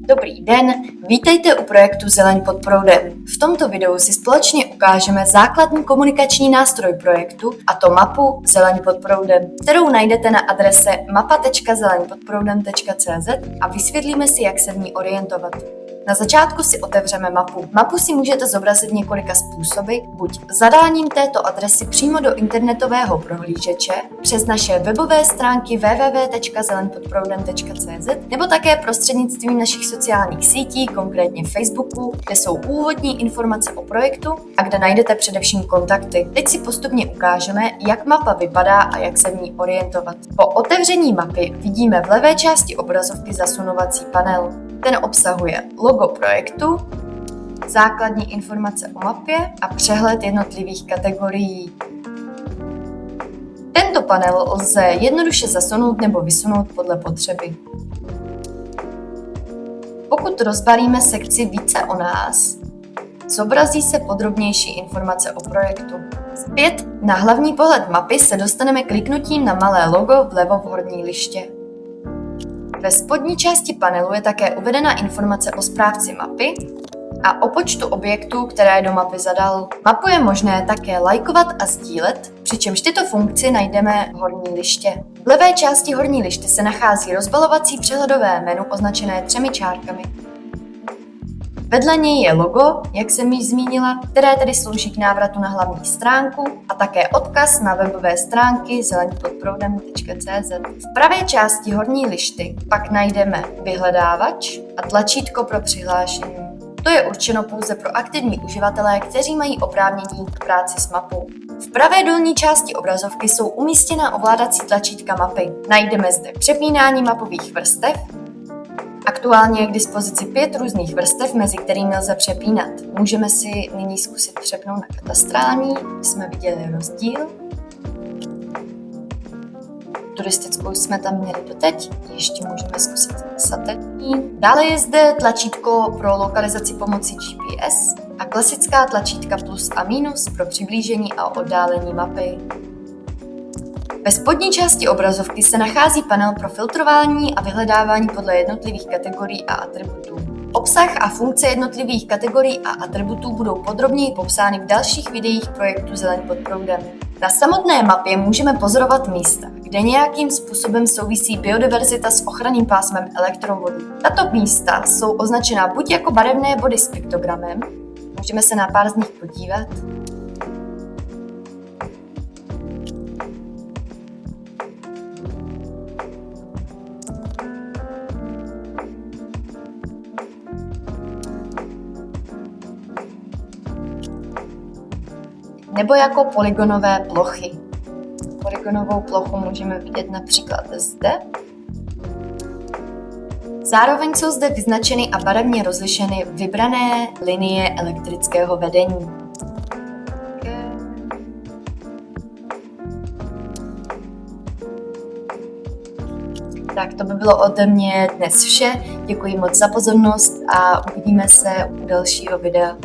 Dobrý den, vítejte u projektu Zeleň pod proudem. V tomto videu si společně ukážeme základní komunikační nástroj projektu, a to mapu Zeleň pod proudem, kterou najdete na adrese mapa.zeleňpodproudem.cz a vysvětlíme si, jak se v ní orientovat. Na začátku si otevřeme mapu. Mapu si můžete zobrazit několika způsoby, buď zadáním této adresy přímo do internetového prohlížeče, přes naše webové stránky www.zeleňpodproudem.cz nebo také prostřednictvím našich sociálních sítí, konkrétně Facebooku, kde jsou úvodní informace o projektu a kde najdete především kontakty. Teď si postupně ukážeme, jak mapa vypadá a jak se v ní orientovat. Po otevření mapy vidíme v levé části obrazovky zasunovací panel. Ten obsahuje logo projektu, základní informace o mapě a přehled jednotlivých kategorií. Tento panel lze jednoduše zasunout nebo vysunout podle potřeby. Pokud rozbalíme sekci Více o nás, zobrazí se podrobnější informace o projektu. Zpět na hlavní pohled mapy se dostaneme kliknutím na malé logo vlevo v horní liště. Ve spodní části panelu je také uvedena informace o správci mapy a o počtu objektů, které do mapy zadal. Mapu je možné také lajkovat a sdílet, přičemž tyto funkci najdeme v horní liště. V levé části horní liště se nachází rozbalovací přehledové menu označené 3 čárkami. Vedle něj je logo, jak jsem již zmínila, které tedy slouží k návratu na hlavní stránku a také odkaz na webové stránky zeleňpodproudem.cz. V pravé části horní lišty pak najdeme vyhledávač a tlačítko pro přihlášení. To je určeno pouze pro aktivní uživatelé, kteří mají oprávnění k práci s mapou. V pravé dolní části obrazovky jsou umístěna ovládací tlačítka mapy. Najdeme zde přepínání mapových vrstev. Aktuálně je k dispozici 5 různých vrstev, mezi kterými lze přepínat. Můžeme si nyní zkusit přepnout na katastrální, jsme viděli rozdíl. Turistickou jsme tam měli doteď, ještě můžeme zkusit satelitní. Dále je zde tlačítko pro lokalizaci pomocí GPS a klasická tlačítka plus a minus pro přiblížení a oddálení mapy. Ve spodní části obrazovky se nachází panel pro filtrování a vyhledávání podle jednotlivých kategorií a atributů. Obsah a funkce jednotlivých kategorií a atributů budou podrobněji popsány v dalších videích projektu Zeleň pod proudem. Na samotné mapě můžeme pozorovat místa, kde nějakým způsobem souvisí biodiverzita s ochranným pásmem elektrovodů. Tato místa jsou označena buď jako barevné body s piktogramem, můžeme se na pár z nich podívat, nebo jako polygonové plochy. Polygonovou plochu můžeme vidět například zde. Zároveň jsou zde vyznačeny a barevně rozlišeny vybrané linie elektrického vedení. Tak to by bylo ode mě dnes vše. Děkuji moc za pozornost a uvidíme se u dalšího videa.